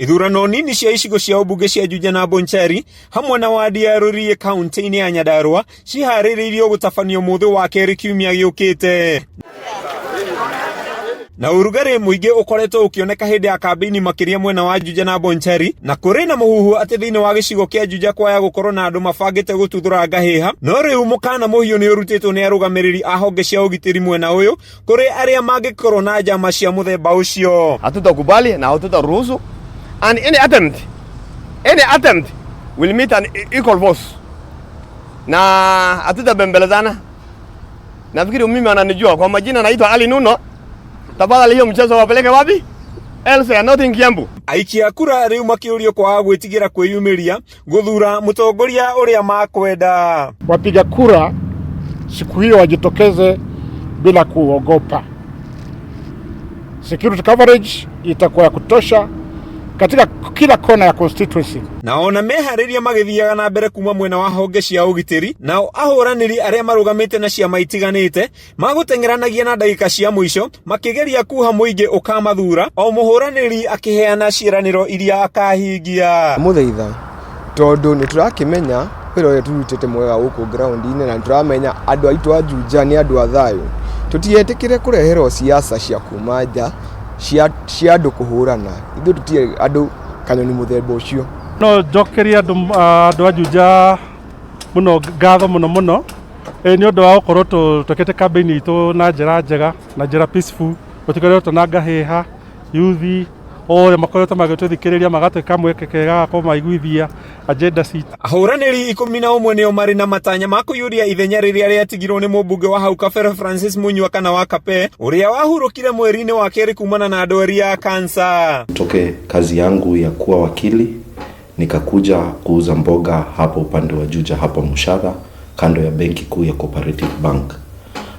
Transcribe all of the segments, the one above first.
Ithurano nini cia icigo cia ũmbunge cia Juja na Bonchari hamwe na wadi ya Rũriĩ kaunti-inĩ ya Nyandarua ciharĩrĩirio gũtabanio mũthĩ wa kerĩ kiumia gĩũkĩte. Na urugari muingi ukoretwo ukioneka hindi ya kambini makiria mwena wa Juja na Bonchari, na kuri na muhuhu ati thiini wa gicigo kia Juja kwaya gukorwo na andu mabangite gututhura ngahiha, no riu mukana muhiu ni urutitwo ni arugamiriri a honge cia ugitiri mwena uyu kuri aria mangikorwo na njama cia muthemba ucio. Hatutakubali na hatutaruhusu, and any attempt will meet an equal force, na hatutabembelezana. Nafikiri mimi wananijua kwa majina, naitwa Ali Nuno. Tafadhali hiyo mchezo wapeleke wapi? Else not in Kiambu. Aikia kura riu makiurio kwa gwitigira kwiyumiria guthura mutongoria uria makwenda. Wapiga kura siku hiyo wajitokeze bila kuogopa. Security coverage itakuwa ya kutosha katika kila kona ya constituency. Naona mehariria magithiaga na mbere kuma mwena wa honge cia ugitiri, nao ahuraniri aria marugamite na ciama itiganite magutengeranagia na ndagika cia muico makigeria kuha muingi ukamathura, o muhuraniri akiheana ciraniro iria akahingia. Muthaitha tondu ni turakimenya wira uria turutite mwega guku ground-ini, na turamenya andu aitu a Juja ni andu a thayu. Tutietikire kureherwo siasa cia kuma nja cia andu kuhurana. Ithu tutie andu kanyoni muthemba ucio. No jokeria andu a Juja muno ngatho muno ni undu wa gukorwo tukite campaign itu na njira njega na njira peaceful, gutikoretwo na ngahiha yuthi ore makoretwo magituthikiriria magatwika mwekekega ko maiguithia agenda citu. Ahuraniri 11 nio mari na matanya ma kuyuria ithenya riria riatigirwo ni mumbunge wa hau kabere Francis Munywa kana wa Kape, uria wahurukire mweri-ini wa keri kumana na ndwari ya kansa. Toke kazi yangu ya kuwa wakili nikakuja kuuza mboga hapo upande wa Juja hapo Mushara kando ya benki kuu ya Cooperative Bank.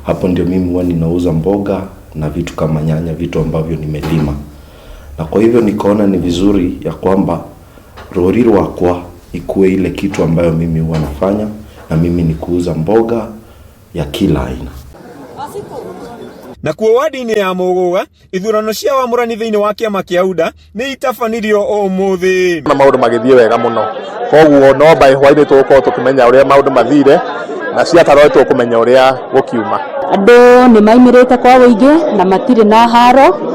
Hapo ndio mimi huwa ninauza mboga na vitu kama nyanya, vitu ambavyo nimelima. Na kwa hivyo nikaona ni vizuri ya kwamba Rũriĩ rwakwa ikuwe ile kitu ambayo mimi huwa nafanya, na mimi ni kuuza mboga ya kila aina. Na kuo wadi-ini ya Mũgũga ithurano cia wamũrani thiini wa kiama kia UDA ni itabanirio o muthi. Na maundu magithie wega muno, koguo no by hwaini tuko tukimenya uria maundu mathire na ciatarwo tukumenya uria gukiuma. Andu ni maimirite kwa wĩingĩ na matire na haro,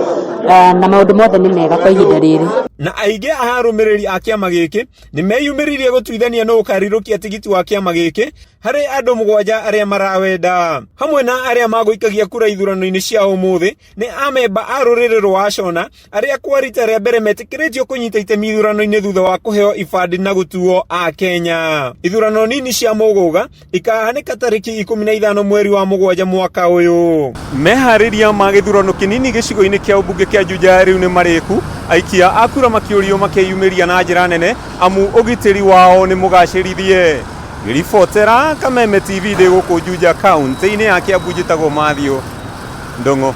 na maundu mothe ni mega kwa ihinda riri. Na aingi aharumiriri a kiama giki ni meyumiririe gutuithania no ukarirukia tigiti wa kiama giki hari andu 7 aria marawenda, hamwe na aria maguikagia kura ithurano-ini cia umuthi ni amemba a rũrĩrĩ rwa Shona aria kwa rita ria mbere metikiritio kunyita itemi ithurano-ini thutha wa kuheo ibandi na gutuo a Kenya. Ithurano nini cia Mũgũga ikahanika tariki 15 mweri wa 7 mwaka uyu. Mehariria ma githurano kinini gicigo-ini kia ũmbunge kia Juja riu ni mariku, aikia akura makiurio makeyumiria na njira nene amu ugitiri wao ni mugacirithie. Ribotera Kameme TV de guku Juja kaunti-ini ya Kiambu njitagwo Mathew Ndong'o.